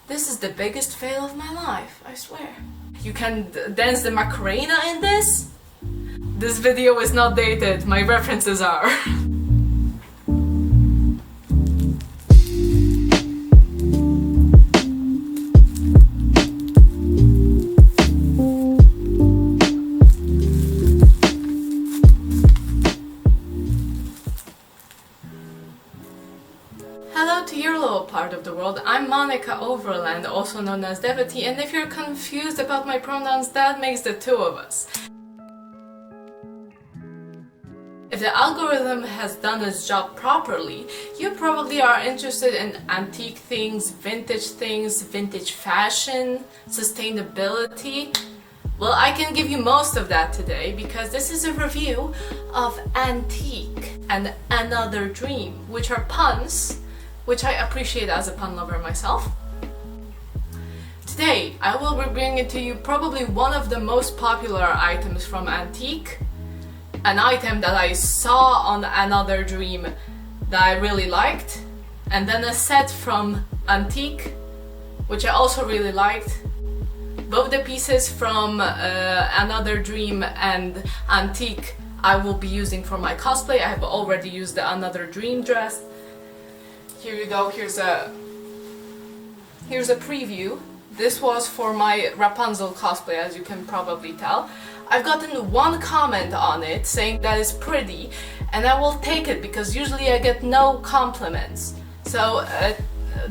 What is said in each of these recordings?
This is the biggest fail of my life, I swear. You can dance the Macarena in this? This video is not dated, my references are. Hello to your little part of the world. I'm Monica Overland, also known as Devotee, and if you're confused about my pronouns, that makes the two of us. If the algorithm has done its job properly, you probably are interested in antique things, vintage fashion, sustainability. Well, I can give you most of that today because this is a review of Ann.tique and Another Dream, which are puns, which I appreciate as a pun lover myself. Today, I will be bringing to you probably one of the most popular items from Ann.tique, an item that I saw on Another Dream that I really liked, and then a set from Ann.tique, which I also really liked. Both the pieces from Another Dream and Ann.tique I will be using for my cosplay. I have already used the Another Dream dress. Here you go, here's a preview. This was for my Rapunzel cosplay, as you can probably tell. I've gotten one comment on it saying that it's pretty, and I will take it because usually I get no compliments. So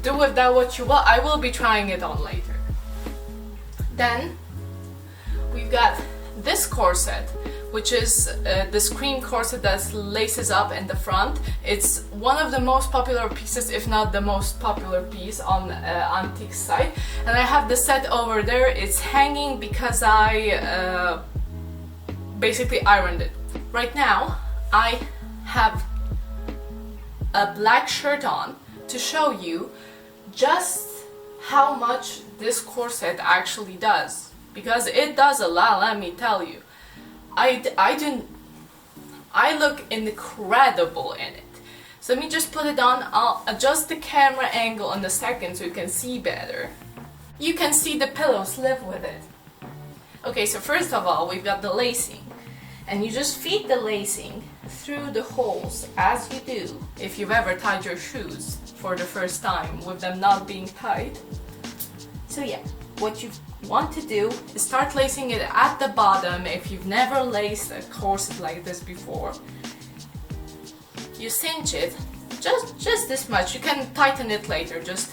do with that what you will. I will be trying it on later. Then we've got this corset, which is this cream corset that laces up in the front. It's one of the most popular pieces, if not the most popular piece on Antique's site. And I have the set over there. It's hanging because I basically ironed it. Right now, I have a black shirt on to show you just how much this corset actually does. Because it does a lot, let me tell you. I look incredible in it. So let me just put it on. I'll adjust the camera angle in a second so you can see better. You can see the pillows live with it. Okay, so first of all, we've got the lacing. And you just feed the lacing through the holes, as you do if you've ever tied your shoes for the first time with them not being tied. So yeah, what you want to do is start lacing it at the bottom. If you've never laced a corset like this before, you cinch it just this much. You can tighten it later. Just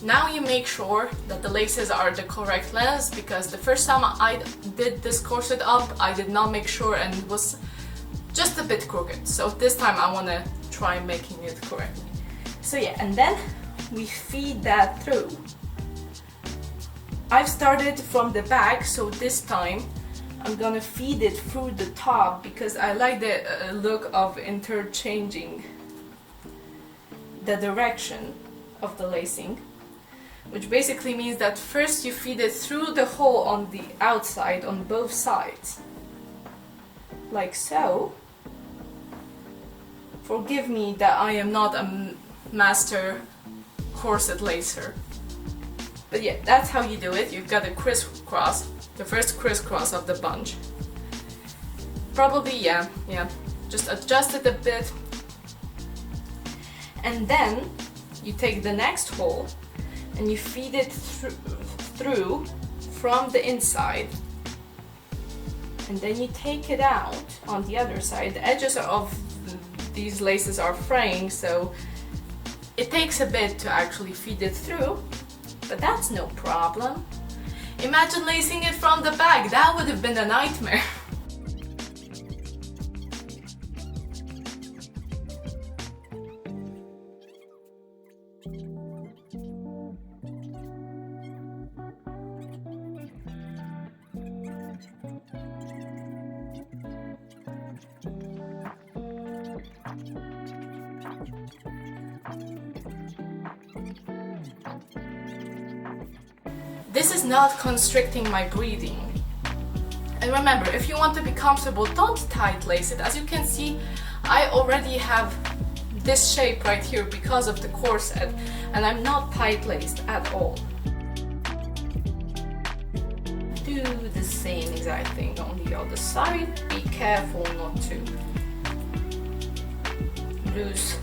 now you make sure that the laces are the correct length, because the first time I did this corset up, I did not make sure and it was just a bit crooked. So this time I want to try making it correctly. So yeah, and then we feed that through. I've started from the back, so this time I'm gonna feed it through the top because I like the look of interchanging the direction of the lacing, which basically means that first you feed it through the hole on the outside on both sides, like so. Forgive me that I am not a master corset lacer. But yeah, that's how you do it. You've got a crisscross, the first crisscross of the bunch. Probably, yeah, just adjust it a bit. And then you take the next hole and you feed it through from the inside. And then you take it out on the other side. The edges of these laces are fraying, so it takes a bit to actually feed it through. But that's no problem. Imagine lacing it from the back. That would have been a nightmare. This is not constricting my breathing. And remember, if you want to be comfortable, don't tight lace it. As you can see, I already have this shape right here because of the corset, and I'm not tight-laced at all. Do the same exact thing on the other side. Be careful not to lose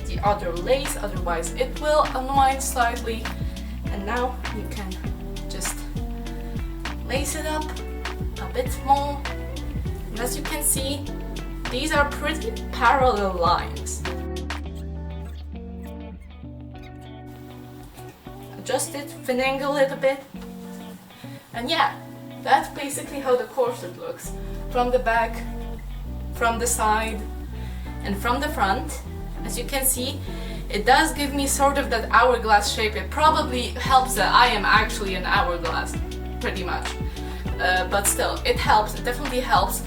the other lace, otherwise it will unwind slightly. And now you can just lace it up a bit more. And as you can see, these are pretty parallel lines. Adjust it, finagle it a bit. And yeah, that's basically how the corset looks. From the back, from the side, and from the front. As you can see, it does give me sort of that hourglass shape. It probably helps that I am actually an hourglass, pretty much. But still, it helps, it definitely helps.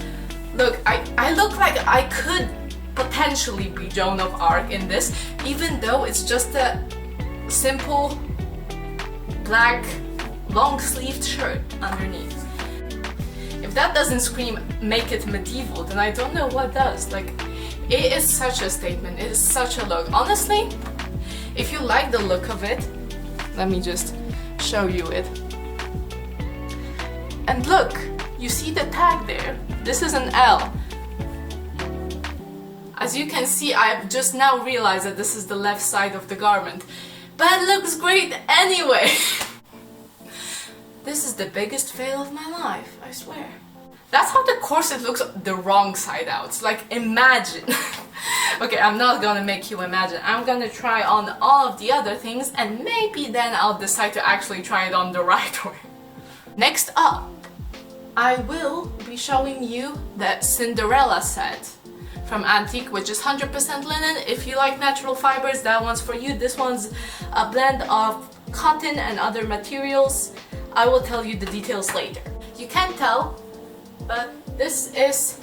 Look, I look like I could potentially be Joan of Arc in this, even though it's just a simple black long-sleeved shirt underneath. If that doesn't scream make it medieval, then I don't know what does. Like, it is such a statement, it is such a look. Honestly, if you like the look of it, let me just show you it. And look, you see the tag there? This is an L. As you can see, I've just now realized that this is the left side of the garment. But it looks great anyway! This is the biggest fail of my life, I swear. That's how the corset looks the wrong side out. It's like, imagine. Okay, I'm not gonna make you imagine. I'm gonna try on all of the other things and maybe then I'll decide to actually try it on the right way. Next up, I will be showing you the Cinderella set from Ann.tique, which is 100% linen. If you like natural fibers, that one's for you. This one's a blend of cotton and other materials. I will tell you the details later. You can't tell, but this is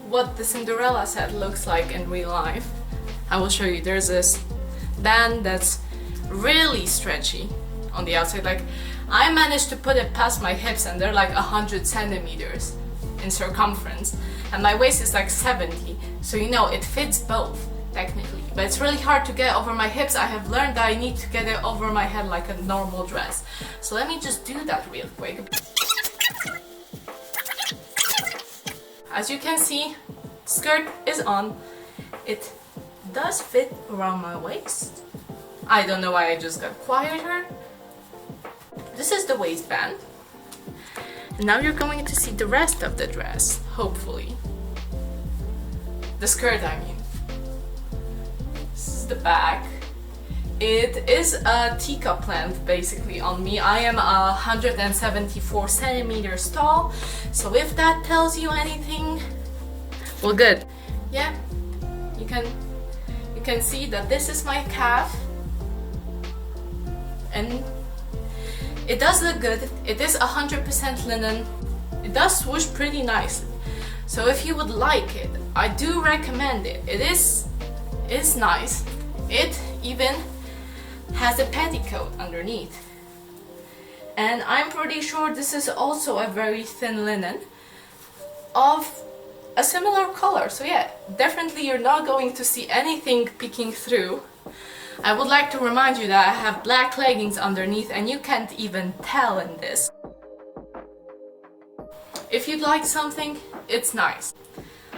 what the Cinderella set looks like in real life. I will show you. There's this band that's really stretchy on the outside. Like, I managed to put it past my hips and they're like 100 centimeters in circumference. And my waist is like 70. So you know, it fits both, technically. But it's really hard to get over my hips. I have learned that I need to get it over my head like a normal dress. So let me just do that real quick. As you can see, skirt is on. It does fit around my waist. I don't know why I just got quieter. This is the waistband. Now you're going to see the rest of the dress, hopefully. The skirt, I mean. This is the back. It is a teacup length basically on me. I am 174 centimeters tall, so if that tells you anything, well, good. Yeah, you can see that this is my calf, and it does look good. It is 100% linen. It does swoosh pretty nicely. So if you would like it, I do recommend it. It is nice. It even has a petticoat underneath. And I'm pretty sure this is also a very thin linen of a similar color. So yeah, definitely you're not going to see anything peeking through. I would like to remind you that I have black leggings underneath and you can't even tell in this. If you'd like something, it's nice.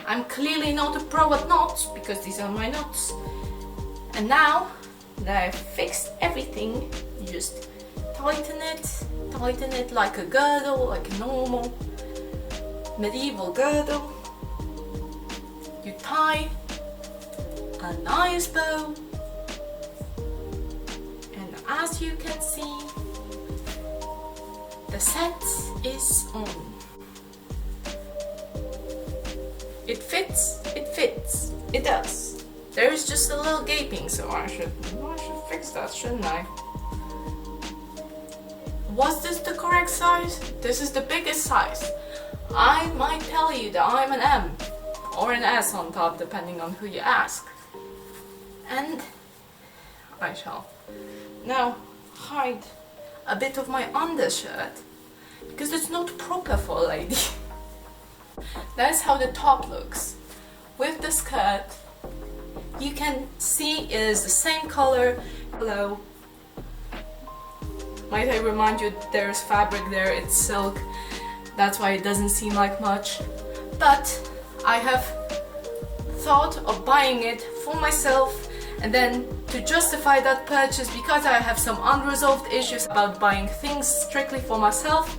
I'm clearly not a pro at knots because these are my knots. And now that I've fixed everything, you just tighten it like a girdle, like a normal medieval girdle. You tie a nice bow. As you can see, the set is on. It fits, it does. There is just a little gaping, so I should fix that, shouldn't I? Was this the correct size? This is the biggest size. I might tell you that I'm an M or an S on top, depending on who you ask. And I shall now hide a bit of my undershirt because it's not proper for a lady. That's how the top looks with the skirt you can see it is the same color. Hello. Might I remind you, there's fabric there, it's silk. That's why it doesn't seem like much. But I have thought of buying it for myself, and then to justify that purchase, because I have some unresolved issues about buying things strictly for myself,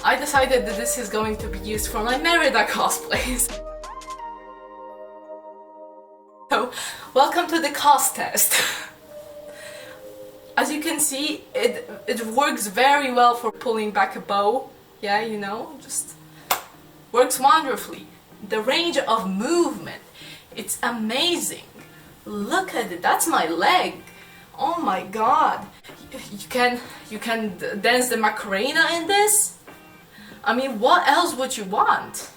I decided that this is going to be used for my Merida cosplays. So, welcome to the cost test. As you can see, it works very well for pulling back a bow. Yeah, you know, just works wonderfully. The range of movement, it's amazing. Look at it, that's my leg. Oh my god. You can dance the Macarena in this? I mean, what else would you want?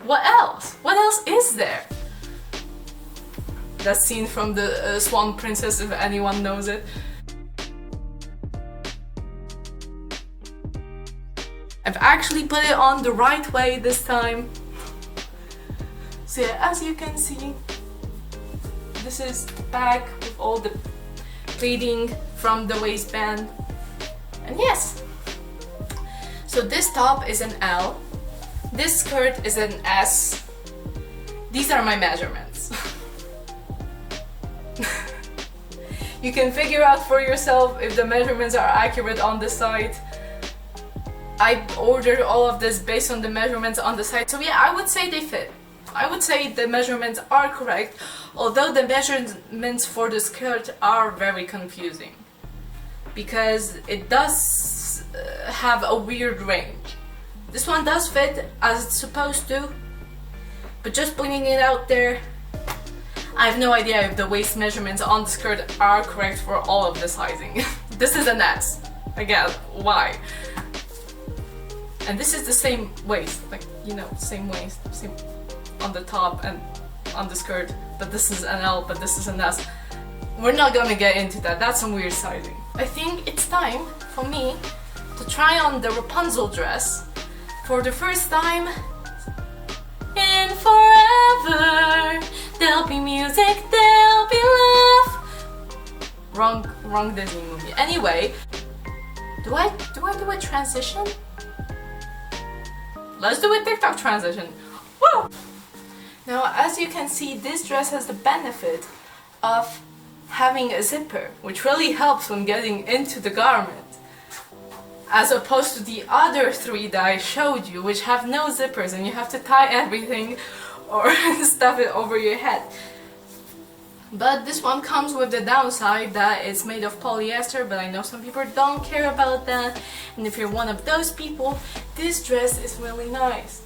What else? What else is there? That scene from the Swan Princess, if anyone knows it. I've actually put it on the right way this time. So yeah, as you can see, this is the back with all the pleating from the waistband. And yes, so this top is an L, this skirt is an S. These are my measurements. You can figure out for yourself if the measurements are accurate on the site. I ordered all of this based on the measurements on the site, so yeah, I would say they fit. I would say the measurements are correct, although the measurements for the skirt are very confusing, because it does have a weird range. This one does fit as it's supposed to, but just putting it out there, I have no idea if the waist measurements on the skirt are correct for all of the sizing. This is an S. Again, why? And this is the same waist, like, you know, same waist, same on the top and on the skirt, but this is an L, but this is an S. We're not gonna get into that, that's some weird sizing. I think it's time for me to try on the Rapunzel dress for the first time in forever. There'll be music, there'll be love. Wrong Disney movie. Anyway, do I do a transition? Let's do a TikTok transition. Woo! Now, as you can see, this dress has the benefit of having a zipper, which really helps when getting into the garment, as opposed to the other three that I showed you, which have no zippers and you have to tie everything or stuff it over your head. But this one comes with the downside that it's made of polyester, but I know some people don't care about that, and if you're one of those people, this dress is really nice.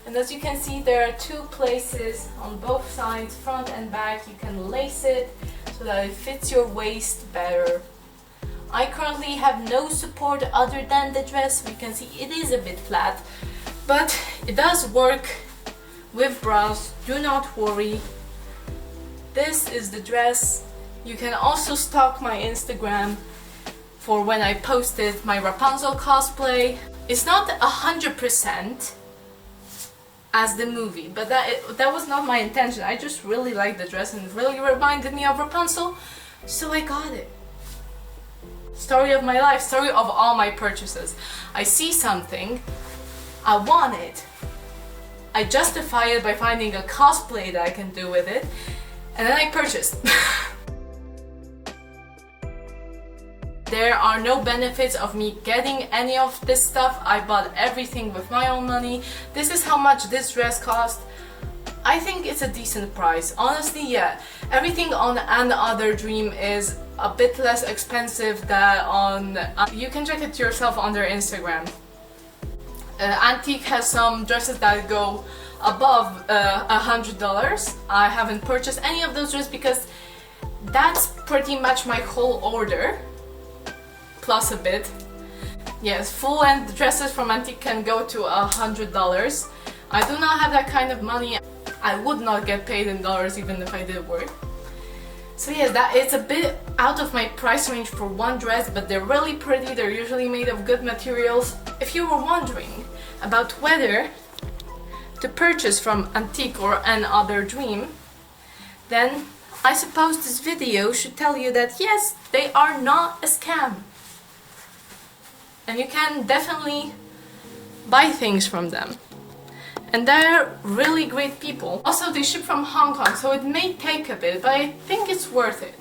And as you can see, there are two places on both sides, front and back. You can lace it so that it fits your waist better. I currently have no support other than the dress, so you can see it is a bit flat, but it does work with bras, do not worry. This is the dress. You can also stalk my Instagram for when I posted my Rapunzel cosplay. It's not 100% as the movie, but that was not my intention. I just really liked the dress and it really reminded me of Rapunzel, so I got it. Story of my life, story of all my purchases. I see something, I want it, I justify it by finding a cosplay that I can do with it, and then I purchased. There are no benefits of me getting any of this stuff. I bought everything with my own money. This is how much this dress cost. I think it's a decent price. Honestly, yeah. Everything on Ann.other.dream is a bit less expensive than on... you can check it yourself on their Instagram. Ann.tique has some dresses that go above $100. I haven't purchased any of those dresses because that's pretty much my whole order, plus a bit. Yes, full-length dresses from Antique can go to $100. I do not have that kind of money. I would not get paid in dollars even if I did work. So yeah, that it's a bit out of my price range for one dress, but they're really pretty. They're usually made of good materials. If you were wondering about whether to purchase from Antique or Ann.other.dream, then I suppose this video should tell you that yes, they are not a scam. And you can definitely buy things from them. And they're really great people. Also, they ship from Hong Kong, so it may take a bit, but I think it's worth it.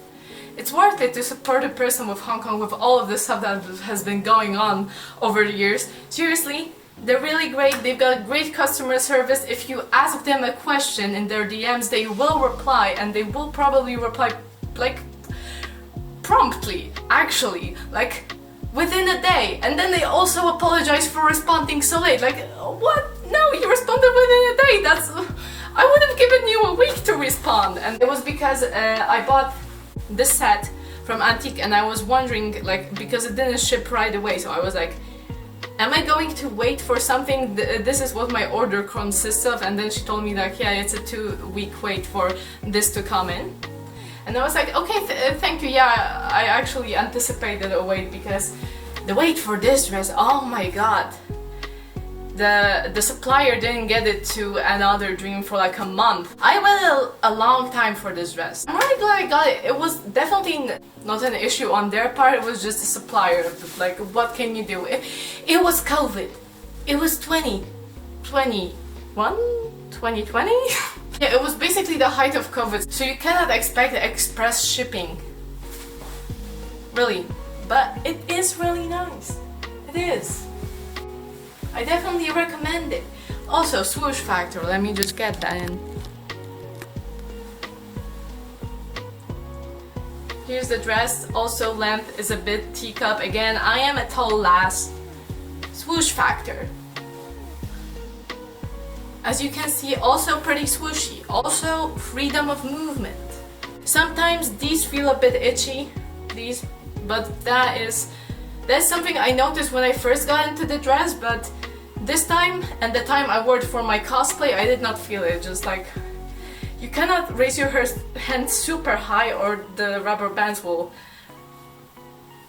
It's worth it to support a person with Hong Kong with all of the stuff that has been going on over the years. Seriously, they're really great. They've got great customer service. If you ask them a question in their DMs, they will reply, and they will probably reply like promptly, actually, like within a day. And then they also apologize for responding so late. Like, what? No, you responded within a day. That's... I would have given you a week to respond. And it was because I bought this set from Antique, and I was wondering, like, because it didn't ship right away, so I was like, am I going to wait for something? This is what my order consists of. And then she told me like, yeah, it's a 2-week wait for this to come in. And I was like, okay, thank you. Yeah, I actually anticipated a wait, because the wait for this dress, oh my god. The supplier didn't get it to Ann.other dream for like a month. I waited a long time for this dress. I'm really glad I got it. It was definitely not an issue on their part, it was just the supplier. Like, what can you do? It was COVID. It was 2020. Yeah, it was basically the height of COVID, so you cannot expect express shipping. Really. But it is really nice. It is. I definitely recommend it. Also, swoosh factor, let me just get that in. Here's the dress, also length is a bit teacup. Again, I am a tall lass. Swoosh factor. As you can see, also pretty swooshy. Also, freedom of movement. Sometimes these feel a bit itchy, but that's something I noticed when I first got into the dress, but this time and the time I wore it for my cosplay, I did not feel it. Just like, you cannot raise your hand super high or the rubber bands will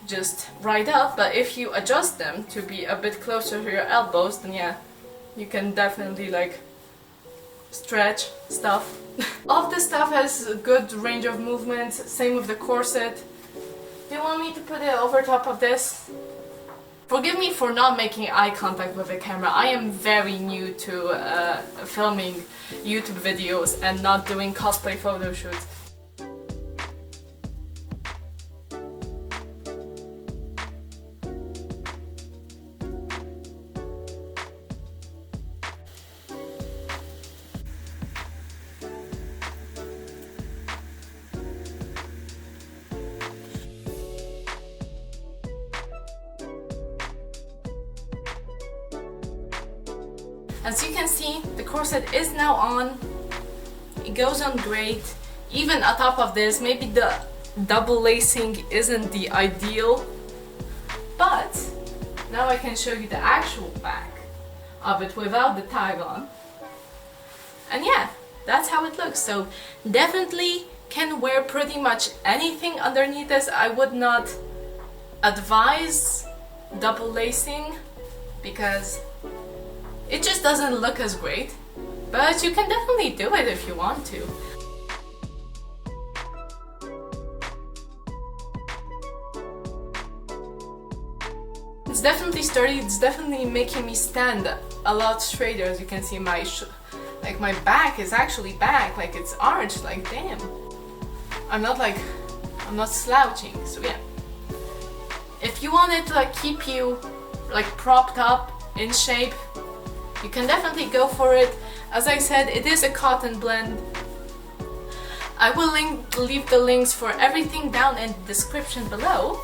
just ride up, but if you adjust them to be a bit closer to your elbows, then yeah, you can definitely like stretch stuff. All of this stuff has a good range of movement, same with the corset. Do you want me to put it over top of this? Forgive me for not making eye contact with the camera. I am very new to filming YouTube videos and not doing cosplay photo shoots. As you can see, the corset is now on. It goes on great. Even on top of this, maybe the double lacing isn't the ideal, but now I can show you the actual back of it without the tag on. And yeah, that's how it looks. So definitely can wear pretty much anything underneath this. I would not advise double lacing because it just doesn't look as great, but you can definitely do it if you want to. It's definitely sturdy, it's definitely making me stand a lot straighter. As you can see, my back is actually back, like it's arched, like damn. I'm not slouching, so yeah. If you want it to like keep you like propped up in shape, you can definitely go for it. As I said, it is a cotton blend. I will leave the links for everything down in the description below.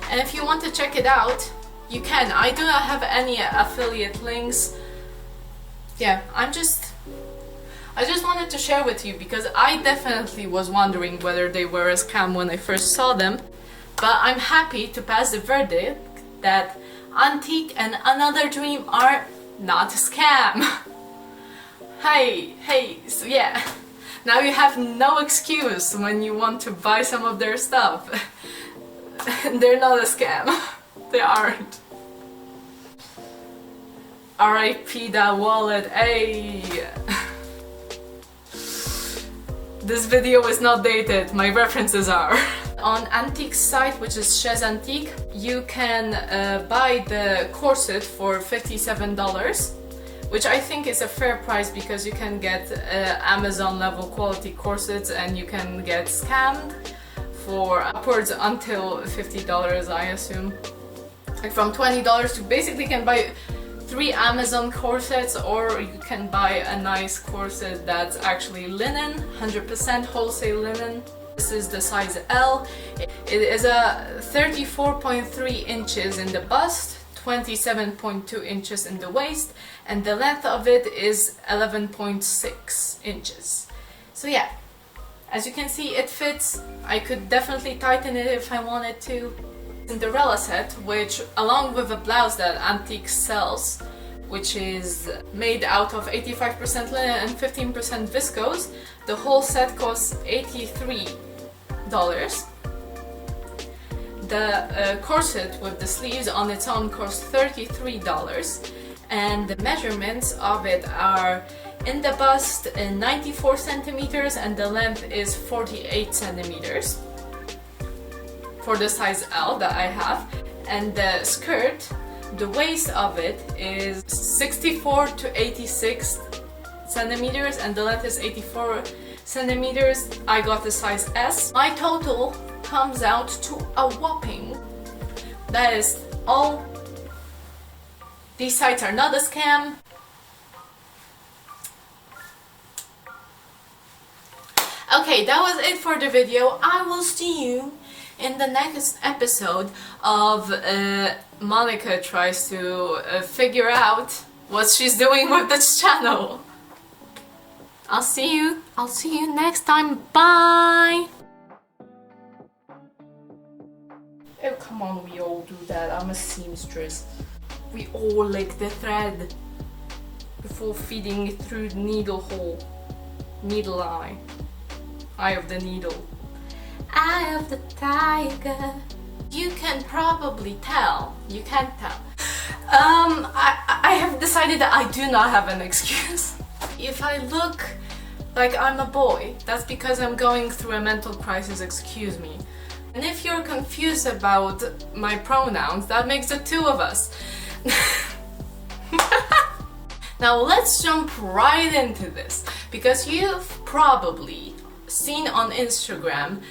And if you want to check it out, you can. I do not have any affiliate links. Yeah, I just wanted to share with you because I definitely was wondering whether they were a scam when I first saw them. But I'm happy to pass the verdict that Antique and Another Dream are not a scam. Hey, so yeah, now you have no excuse when you want to buy some of their stuff. They're not a scam. They aren't. RIP that wallet, hey. This video is not dated, my references are. On Antique's site, which is Chez Antique, you can buy the corset for $57, which I think is a fair price because you can get Amazon level quality corsets and you can get scammed for upwards until $50, I assume. Like from $20 to basically can buy 3 Amazon corsets, or you can buy a nice corset that's actually linen, 100% wholesale linen. This is the size L. It is a 34.3 inches in the bust, 27.2 inches in the waist, and the length of it is 11.6 inches. So yeah, as you can see, it fits. I could definitely tighten it if I wanted to. Cinderella Set, which along with a blouse that Antique sells, which is made out of 85% linen and 15% viscose, the whole set costs $83. The corset with the sleeves on its own costs $33, and the measurements of it are in the bust 94 centimeters and the length is 48 centimeters for the size L that I have, and the skirt, the waist of it is 64 to 86 centimeters and the length is 84 centimeters. I got the size S. My total comes out to a whopping, that is all. These sites are not a scam. Okay, that was it for the video. I will see you in the next episode of Monica tries to figure out what she's doing with this channel. I'll see you next time. Bye. Oh, come on, we all do that. I'm a seamstress. We all lick the thread before feeding it through the needle hole. Needle eye. Eye of the needle. Eye of the tiger. You can probably tell. You can't tell. I have decided that I do not have an excuse. If I look like I'm a boy, that's because I'm going through a mental crisis, excuse me. And if you're confused about my pronouns, that makes the two of us. Now let's jump right into this, because you've probably seen on Instagram